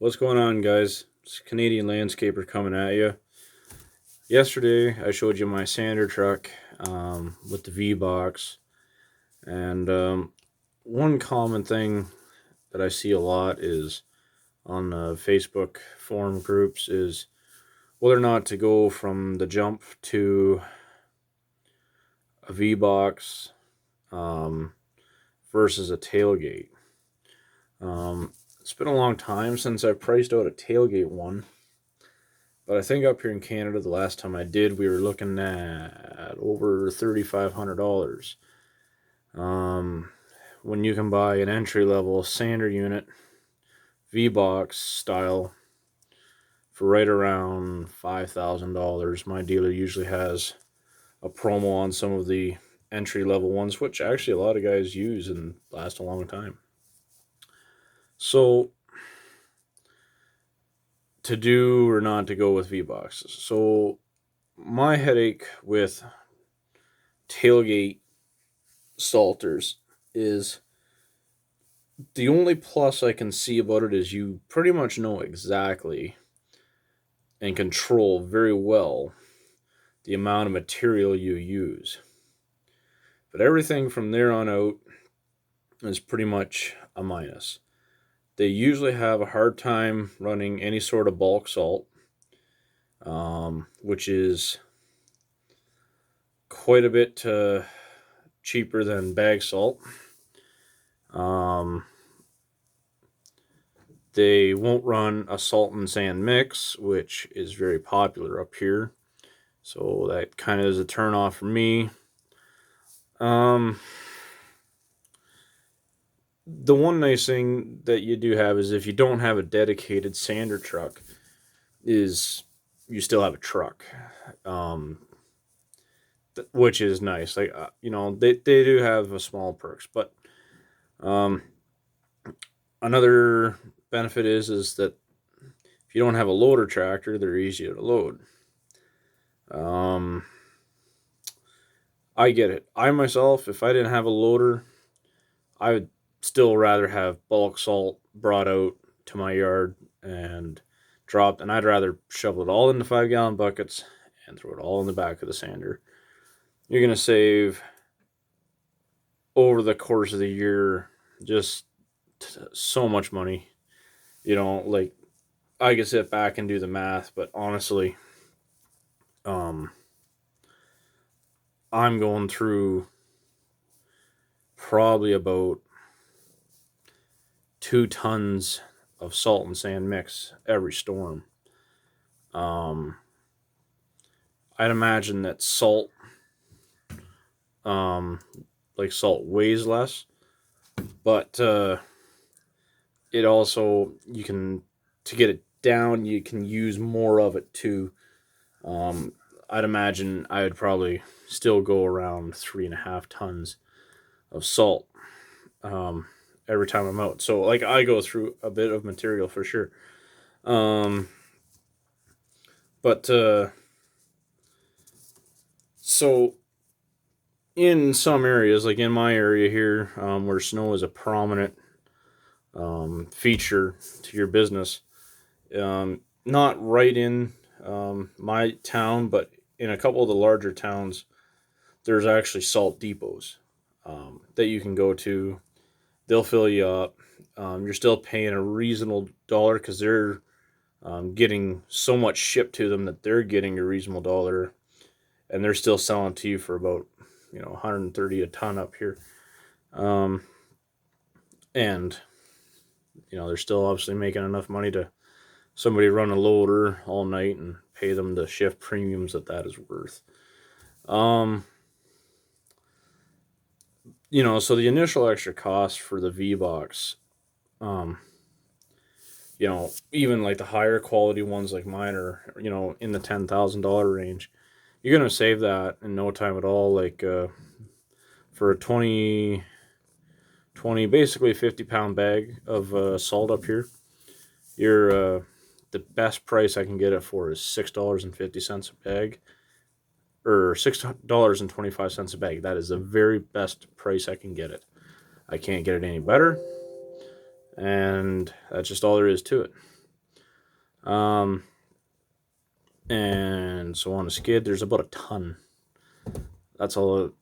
What's going on, guys? It's Canadian Landscaper coming at you. Yesterday, I showed you my sander truck with the V-box, and one common thing that I see a lot is on the Facebook forum groups is whether or not to go from the jump to a V-box versus a tailgate. It's been a long time since I priced out a tailgate one. But I think up here in Canada, the last time I did, we were looking at over $3,500. When you can buy an entry level sander unit, V box style, for right around $5,000. My dealer usually has a promo on some of the entry level ones, which actually a lot of guys use and last a long time. So, to do or not to go with V boxes. So, my headache with tailgate salters is the only plus I can see about it is you pretty much know exactly and control very well the amount of material you use. But everything from there on out is pretty much a minus. They usually have a hard time running any sort of bulk salt, which is quite a bit cheaper than bag salt. They won't run a salt and sand mix, which is very popular up here. So that kind of is a turn off for me. The one nice thing that you do have is if you don't have a dedicated sander truck, is you still have a truck, which is nice. Like they do have a small perks, but another benefit is that if you don't have a loader tractor, they're easier to load. I get it. I myself, if I didn't have a loader, I would still rather have bulk salt brought out to my yard and dropped, and I'd rather shovel it all into 5-gallon buckets and throw it all in the back of the sander. You're going to save over the course of the year just so much money. Like I could sit back and do the math, but honestly, I'm going through probably about 2 tons of salt and sand mix every storm. I'd imagine that salt, like salt weighs less, but it also, you can, to get it down, you can use more of it too. I'd imagine I would probably still go around 3.5 tons of salt every time I'm out. So like I go through a bit of material for sure. But so in some areas, like in my area here, where snow is a prominent feature to your business, not right in my town, but in a couple of the larger towns, there's actually salt depots that you can go to. They'll fill you up. You're still paying a reasonable dollar because they're getting so much shipped to them that they're getting a reasonable dollar, and they're still selling to you for about 130 a ton up here. And they're still obviously making enough money to somebody run a loader all night and pay them the shift premiums that is worth. So the initial extra cost for the V box, even like the higher quality ones like mine are, in the $10,000 range. You're gonna save that in no time at all. Like for a 20, basically 50-pound bag of salt up here, you're the best price I can get it for is $6.50 a bag, or $6.25 a bag. That is the very best price I can get it. I can't get it any better, and that's just all there is to it. Um, and so on a skid, there's about a ton. That's all,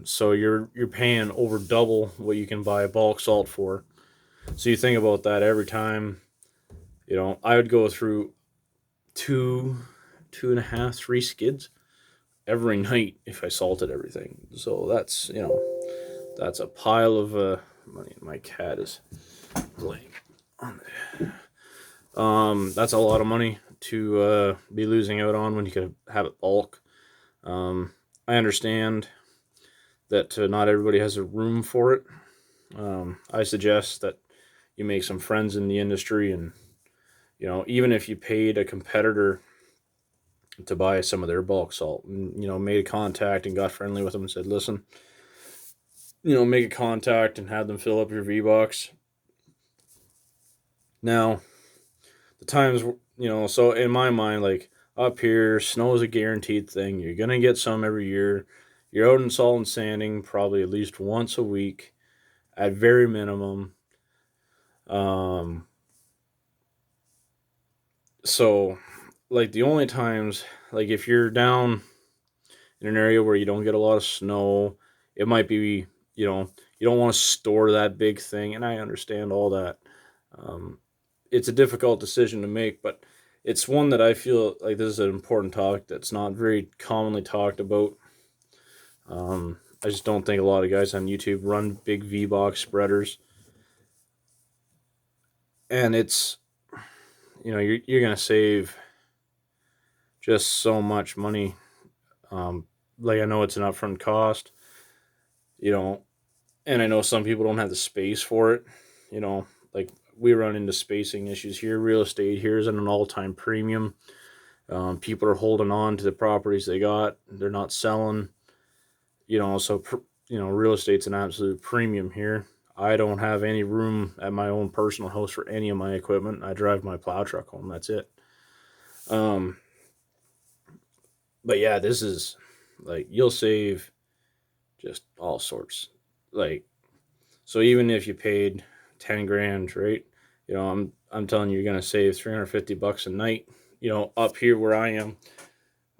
so you're paying over double what you can buy bulk salt for. So you think about that every time. I would go through two and a half, three skids every night if I salted everything. So that's a pile of money. My cat is laying on it. That's a lot of money to be losing out on when you could have it bulk. I understand that not everybody has a room for it. I suggest that you make some friends in the industry, and even if you paid a competitor to buy some of their bulk salt, and made a contact and got friendly with them and said, listen, make a contact and have them fill up your V box. Now, the times, so in my mind, like up here, snow is a guaranteed thing. You're gonna get some every year. You're out in salt and sanding probably at least once a week, at very minimum. Um, so like the only times, like if you're down in an area where you don't get a lot of snow, it might be, you don't want to store that big thing, and I understand all that. Um, it's a difficult decision to make, but it's one that I feel like this is an important topic that's not very commonly talked about. I just don't think a lot of guys on YouTube run big V box spreaders, and it's you're gonna save just so much money. Um, like I know it's an upfront cost, you know, and I know some people don't have the space for it. Like we run into spacing issues here. Real estate here is at an all-time premium. People are holding on to the properties they got. They're not selling. So real estate's an absolute premium here. I don't have any room at my own personal house for any of my equipment. I drive my plow truck home. That's it. Um, but yeah, this is like you'll save just all sorts. Like so, even if you paid 10 grand, right? I'm telling you, you're gonna save $350 a night. Up here where I am,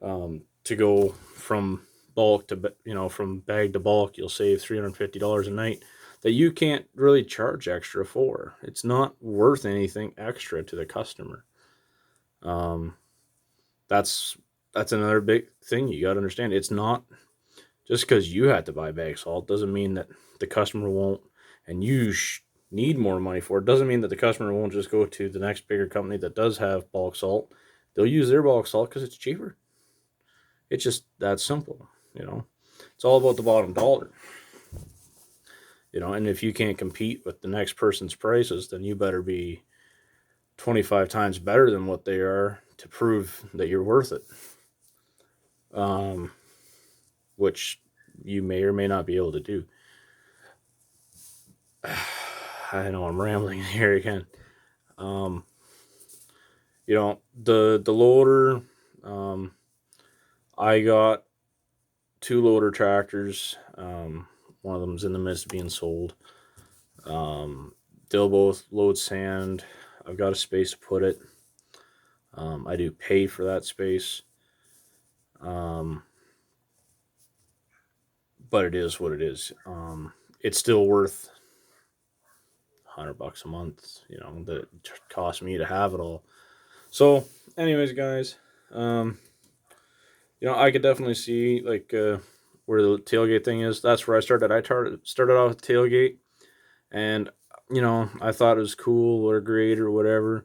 to go from bulk to from bag to bulk, you'll save $350 a night that you can't really charge extra for. It's not worth anything extra to the customer. Um, that's that's another big thing you got to understand. It's not just because you had to buy bag salt doesn't mean that the customer won't, and need more money for it. Doesn't mean that the customer won't just go to the next bigger company that does have bulk salt. They'll use their bulk salt because it's cheaper. It's just that simple. It's all about the bottom dollar. And if you can't compete with the next person's prices, then you better be 25 times better than what they are to prove that you're worth it. Um, which you may or may not be able to do. I know I'm rambling here again. Um, the loader. I got two loader tractors. One of them's in the midst of being sold. They'll both load sand. I've got a space to put it. I do pay for that space. But it is what it is. It's still worth $100 a month, that it cost me to have it all. So, anyways, guys, I could definitely see like where the tailgate thing is. That's where I started. I started off with tailgate, and I thought it was cool or great or whatever.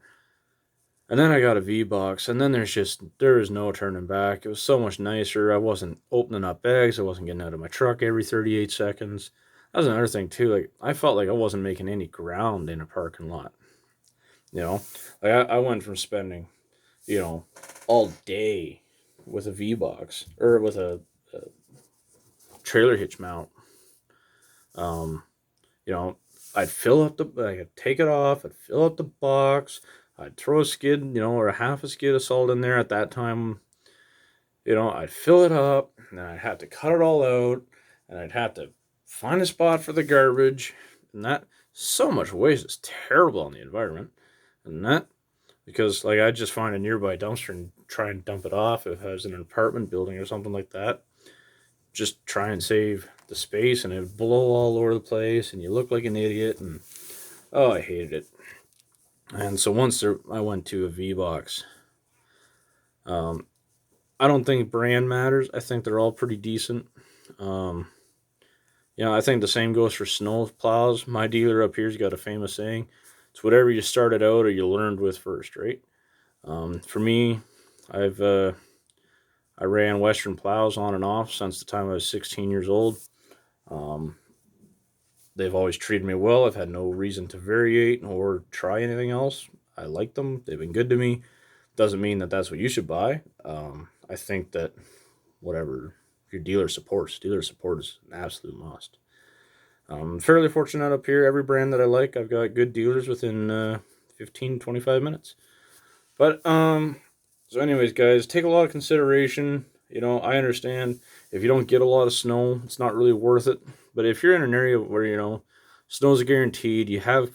And then I got a V box, and then there is no turning back. It was so much nicer. I wasn't opening up bags. I wasn't getting out of my truck every 38 seconds. That was another thing too. Like I felt like I wasn't making any ground in a parking lot. Like I went from spending, all day with a V box or with a trailer hitch mount. Um, you know, I'd take it off. I'd fill up the box. I'd throw a skid, or a half a skid of salt in there at that time. I'd fill it up, and then I'd have to cut it all out, and I'd have to find a spot for the garbage, and that so much waste is terrible on the environment, and that because like I just find a nearby dumpster and try and dump it off if I was in an apartment building or something like that. Just try and save the space, and it blow all over the place, and you look like an idiot. And oh, I hated it. And so I went to a V box. Um, I don't think brand matters. I think they're all pretty decent. Um, I think the same goes for snow plows. My dealer up here's got a famous saying: "It's whatever you started out or you learned with first." Right? For me, I've I ran Western plows on and off since the time I was 16 years old. Um, they've always treated me well. I've had no reason to variate or try anything else. I like them. They've been good to me. Doesn't mean that that's what you should buy. I think that whatever your dealer support is an absolute must. I'm fairly fortunate up here. Every brand that I like, I've got good dealers within 15, 25 minutes. But so anyways, guys, take a lot of consideration. I understand if you don't get a lot of snow, it's not really worth it. But if you're in an area where snow's guaranteed, you have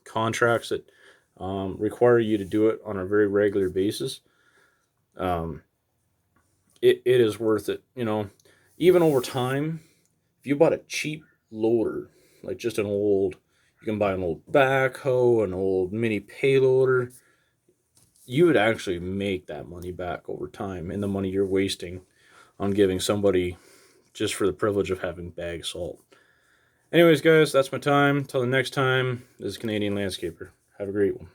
contracts that require you to do it on a very regular basis. Um, it is worth it. Even over time, if you bought a cheap loader, like just an old, you can buy an old backhoe, an old mini payloader, you would actually make that money back over time and the money you're wasting on giving somebody just for the privilege of having bag salt. Anyways, guys, that's my time. Till the next time, this is Canadian Landscaper. Have a great one.